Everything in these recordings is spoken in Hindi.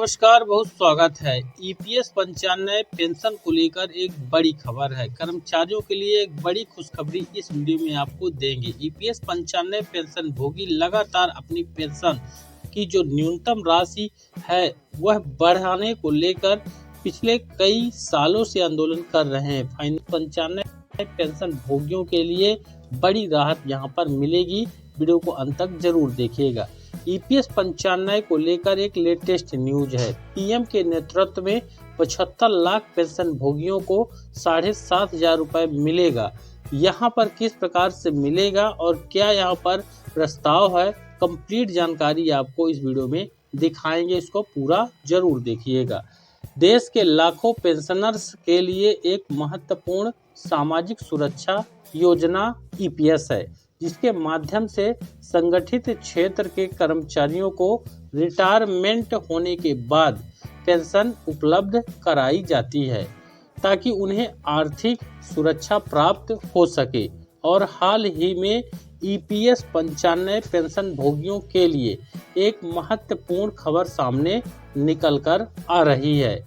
नमस्कार, बहुत स्वागत है। ईपीएस 95 पेंशन को लेकर एक बड़ी खबर है। कर्मचारियों के लिए एक बड़ी खुशखबरी इस वीडियो में आपको देंगे। ईपीएस 95 पेंशन भोगी लगातार अपनी पेंशन की जो न्यूनतम राशि है वह बढ़ाने को लेकर पिछले कई सालों से आंदोलन कर रहे हैं। 95 पेंशन भोगियों के लिए बड़ी राहत यहां पर मिलेगी। वीडियो को अंत तक जरूर देखिएगा। ईपीएस 95 को लेकर एक लेटेस्ट न्यूज है। पीएम के नेतृत्व में 75 लाख पेंशन भोगियों को 7,500 रुपए मिलेगा। यहाँ पर किस प्रकार से मिलेगा और क्या यहाँ पर प्रस्ताव है, कंप्लीट जानकारी आपको इस वीडियो में दिखाएंगे। इसको पूरा जरूर देखिएगा। देश के लाखों पेंशनर्स के लिए एक महत्वपूर्ण सामाजिक सुरक्षा योजना ईपीएस है, जिसके माध्यम से संगठित क्षेत्र के कर्मचारियों को रिटायरमेंट होने के बाद पेंशन उपलब्ध कराई जाती है, ताकि उन्हें आर्थिक सुरक्षा प्राप्त हो सके। और हाल ही में ईपीएस 95 पेंशन भोगियों के लिए एक महत्वपूर्ण खबर सामने निकल कर आ रही है।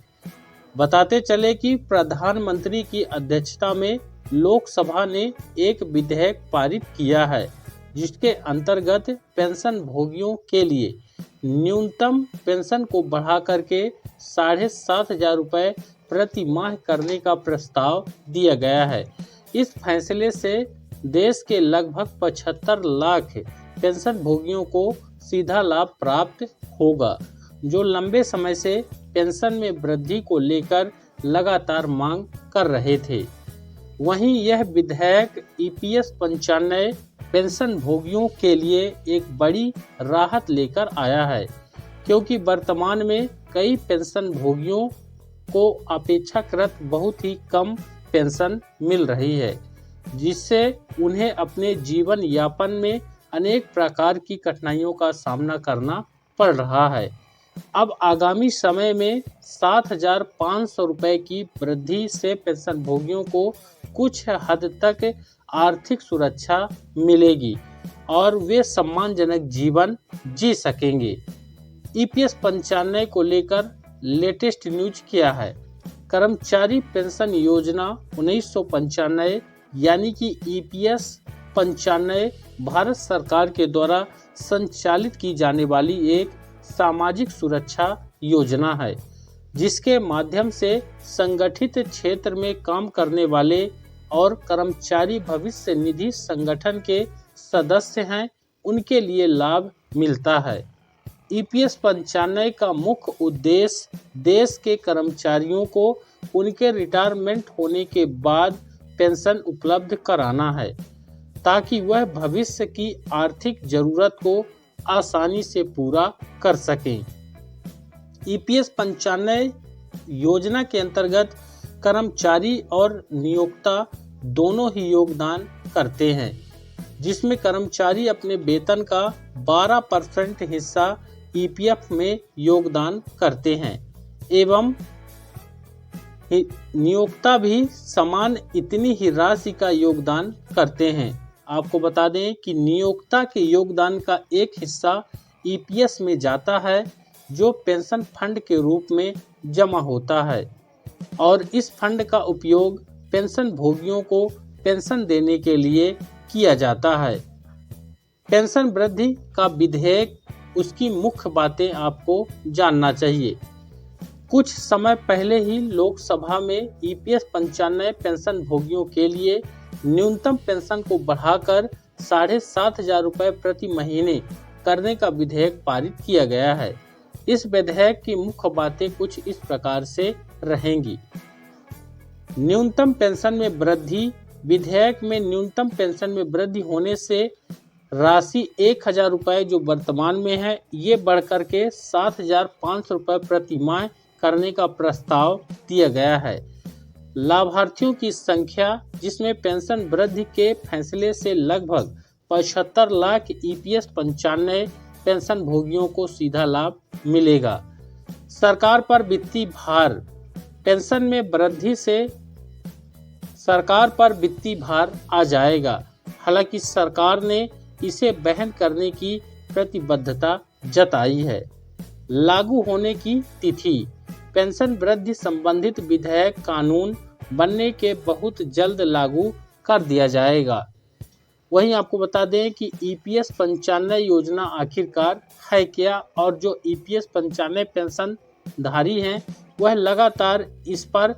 बताते चले कि प्रधानमंत्री की अध्यक्षता में लोकसभा ने एक विधेयक पारित किया है, जिसके अंतर्गत पेंशन भोगियों के लिए न्यूनतम पेंशन को बढ़ा करके 7,500 रुपए प्रति माह करने का प्रस्ताव दिया गया है। इस फैसले से देश के लगभग 75 लाख पेंशन भोगियों को सीधा लाभ प्राप्त होगा, जो लंबे समय से पेंशन में वृद्धि को लेकर लगातार मांग कर रहे थे। वहीं यह विधेयक ईपीएस 95 पेंशन भोगियों के लिए एक बड़ी राहत लेकर आया है, क्योंकि वर्तमान में कई पेंशन भोगियों को अपेक्षाकृत बहुत ही कम पेंशन मिल रही है, जिससे उन्हें अपने जीवन यापन में अनेक प्रकार की कठिनाइयों का सामना करना पड़ रहा है। अब आगामी समय में 7,500 रुपए की वृद्धि से पेंशन भोगियों को कुछ हद तक आर्थिक सुरक्षा मिलेगी और वे सम्मानजनक जीवन जी सकेंगे। ईपीएस 95 को लेकर लेटेस्ट न्यूज क्या है? कर्मचारी पेंशन योजना 1995 यानी कि ईपीएस 95 भारत सरकार के द्वारा संचालित की जाने वाली एक सामाजिक सुरक्षा योजना है, जिसके माध्यम से संगठित क्षेत्र में काम करने वाले और कर्मचारी भविष्य निधि संगठन के सदस्य हैं, उनके लिए लाभ मिलता है। ईपीएस 95 का मुख्य उद्देश्य देश के कर्मचारियों को उनके रिटायरमेंट होने के बाद पेंशन उपलब्ध कराना है, ताकि वह भविष्य की आर्थिक जरूरत को आसानी से पूरा कर सकें। ईपीएस 95 योजना के अंतर्गत कर्मचारी और नियोक्ता दोनों ही योगदान करते हैं, जिसमें कर्मचारी अपने वेतन का 12% हिस्सा ईपीएफ में योगदान करते हैं एवं नियोक्ता भी समान इतनी ही राशि का योगदान करते हैं। आपको बता दें कि नियोक्ता के योगदान का एक हिस्सा ईपीएस में जाता है, जो पेंशन फंड के रूप में जमा होता है, और इस फंड का उपयोग पेंशन भोगियों को पेंशन देने के लिए किया जाता है। पेंशन वृद्धि का विधेयक, उसकी मुख्य बातें आपको जानना चाहिए। कुछ समय पहले ही लोकसभा में ईपीएस 95 पेंशन भोगियों के लिए न्यूनतम पेंशन को बढ़ाकर 7,500 रुपए प्रति महीने करने का विधेयक पारित किया गया है। इस विधेयक की मुख्य बातें कुछ इस प्रकार से रहेंगी। न्यूनतम पेंशन में वृद्धि। विधेयक में न्यूनतम पेंशन में वृद्धि होने से राशि 1,000 रुपए जो वर्तमान में है, ये बढ़कर के 7,500 रुपए प्रति माह करने का प्रस्ताव दिया गया है। लाभार्थियों की संख्या, जिसमें पेंशन वृद्धि के फैसले से लगभग 75 लाख ईपीएस 95 पेंशन भोगियों को सीधा लाभ मिलेगा। सरकार पर वित्तीय भार। पेंशन में वृद्धि से सरकार पर वित्तीय भार आ जाएगा। हालांकि सरकार ने इसे वहन करने की प्रतिबद्धता जताई है। लागू होने की तिथि। पेंशन वृद्धि संबंधित विधेयक कानून बनने के बहुत जल्द लागू कर दिया जाएगा। वहीं आपको बता दें कि EPS 95 योजना आखिरकार है क्या, और जो EPS 95 पेंशन धारी हैं वह लगातार इस पर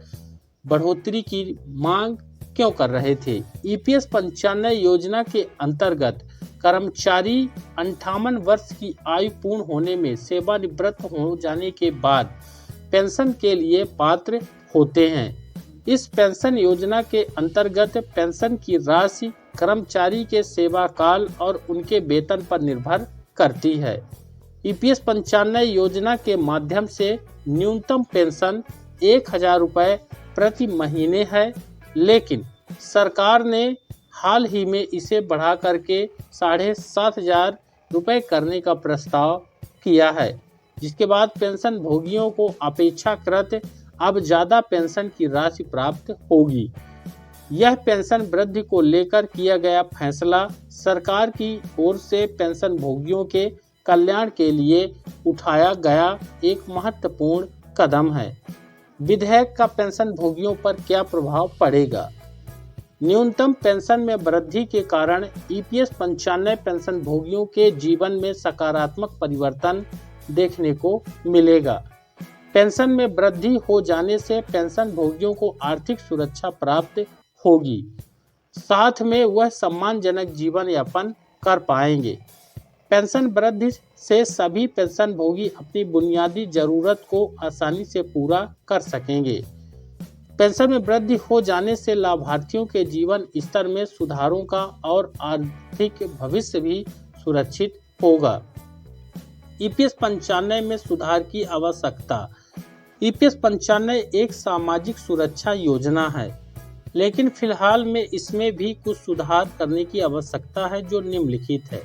बढ़ोतरी की मांग क्यों कर रहे थे। EPS 95 योजना के अंतर्गत कर्मचारी 58 वर्ष की आयु पूर्ण होने में सेवानिवृत्त हो जाने के बाद पेंशन के लिए पात्र होते हैं। इस पेंशन योजना के अंतर्गत पेंशन की राशि कर्मचारी के सेवा काल और उनके वेतन पर निर्भर करती है। EPS 95 योजना के माध्यम से न्यूनतम पेंशन 1000 रुपये प्रति महीने है, लेकिन सरकार ने हाल ही में इसे बढ़ा करके 7500 रुपये करने का प्रस्ताव किया है, जिसके बाद पेंशन भोगियों को अपेक्षाकृत अब ज़्यादा पेंशन की राशि प्राप्त होगी। यह पेंशन वृद्धि को लेकर किया गया फैसला सरकार की ओर से पेंशन भोगियों के कल्याण के लिए उठाया गया एक महत्वपूर्ण कदम है। विधेयक का पेंशन भोगियों पर क्या प्रभाव पड़ेगा? न्यूनतम पेंशन में वृद्धि के कारण EPS 95 पेंशन भोगियों के जीवन में सकारात्मक परिवर्तन देखने को मिलेगा। पेंशन में वृद्धि हो जाने से पेंशन भोगियों को आर्थिक सुरक्षा प्राप्त होगी, साथ में वह सम्मानजनक जीवन यापन कर पाएंगे। पेंशन वृद्धि से सभी पेंशन भोगी अपनी बुनियादी जरूरत को आसानी से पूरा कर सकेंगे। पेंशन में वृद्धि हो जाने से लाभार्थियों के जीवन स्तर में सुधारों का और आर्थिक भविष्य भी सुरक्षित होगा। EPS 95 में सुधार की आवश्यकता। EPS 95 एक सामाजिक सुरक्षा योजना है, लेकिन फिलहाल में इसमें भी कुछ सुधार करने की आवश्यकता है, जो निम्नलिखित है।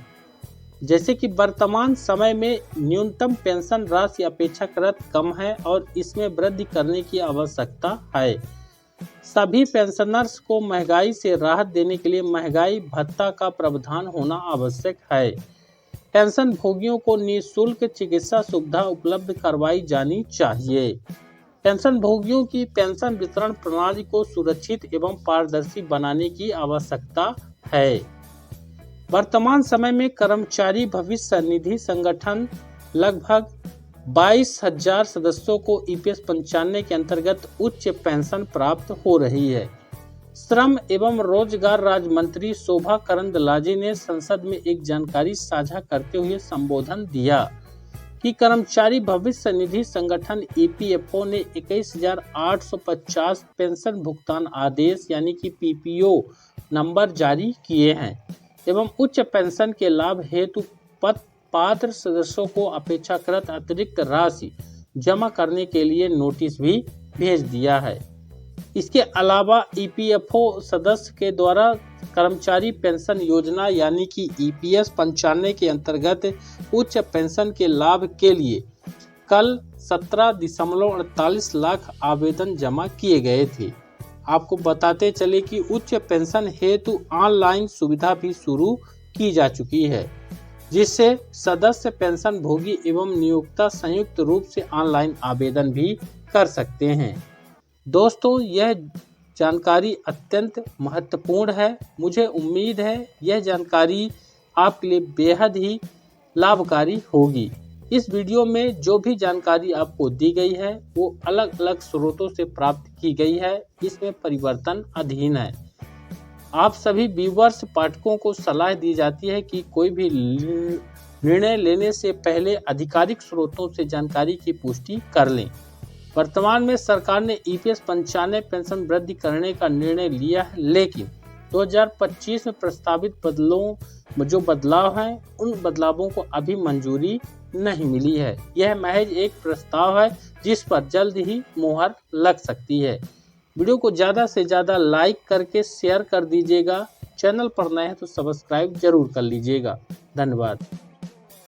जैसे कि वर्तमान समय में न्यूनतम पेंशन राशि अपेक्षाकृत कम है और इसमें वृद्धि करने की आवश्यकता है। सभी पेंशनर्स को महंगाई से राहत देने के लिए महंगाई भत्ता का प्रावधान होना आवश्यक है। पेंशन भोगियों को निःशुल्क चिकित्सा सुविधा उपलब्ध करवाई जानी चाहिए। पेंशन भोगियों की पेंशन वितरण प्रणाली को सुरक्षित एवं पारदर्शी बनाने की आवश्यकता है। वर्तमान समय में कर्मचारी भविष्य निधि संगठन लगभग 22,000 सदस्यों को EPS 95 के अंतर्गत उच्च पेंशन प्राप्त हो रही है। श्रम एवं रोजगार राज्य मंत्री शोभा करंदलाजे ने संसद में एक जानकारी साझा करते हुए संबोधन दिया कि कर्मचारी भविष्य निधि संगठन EPFO ने 21,850 पेंशन भुगतान आदेश यानी कि PPO नंबर जारी किए हैं एवं उच्च पेंशन के लाभ हेतु पात्र सदस्यों को अपेक्षाकृत अतिरिक्त राशि जमा करने के लिए नोटिस भी भेज दिया है। इसके अलावा EPFO सदस्य के द्वारा कर्मचारी पेंशन योजना यानी कि EPS 95 के अंतर्गत उच्च पेंशन के लाभ के लिए कल 17.48 लाख आवेदन जमा किए गए थे। आपको बताते चले कि उच्च पेंशन हेतु ऑनलाइन सुविधा भी शुरू की जा चुकी है, जिससे सदस्य पेंशन भोगी एवं नियोक्ता संयुक्त रूप से ऑनलाइन आवेदन भी कर सकते हैं। दोस्तों, यह जानकारी अत्यंत महत्वपूर्ण है। मुझे उम्मीद है यह जानकारी आपके लिए बेहद ही लाभकारी होगी। इस वीडियो में जो भी जानकारी आपको दी गई है वो अलग अलग स्रोतों से प्राप्त की गई है, इसमें परिवर्तन अधीन है। आप सभी व्यूअर्स पाठकों को सलाह दी जाती है कि कोई भी निर्णय लेने से पहले आधिकारिक स्रोतों से जानकारी की पुष्टि कर लें। वर्तमान में सरकार ने EPS 95 पेंशन वृद्धि करने का निर्णय लिया है, लेकिन 2025 में प्रस्तावित बदलाव हैं उन बदलावों को अभी मंजूरी नहीं मिली है। यह महज एक प्रस्ताव है जिस पर जल्द ही मुहर लग सकती है। वीडियो को ज़्यादा से ज़्यादा लाइक करके शेयर कर दीजिएगा। चैनल पर नए हैं तो सब्सक्राइब जरूर कर लीजिएगा। धन्यवाद।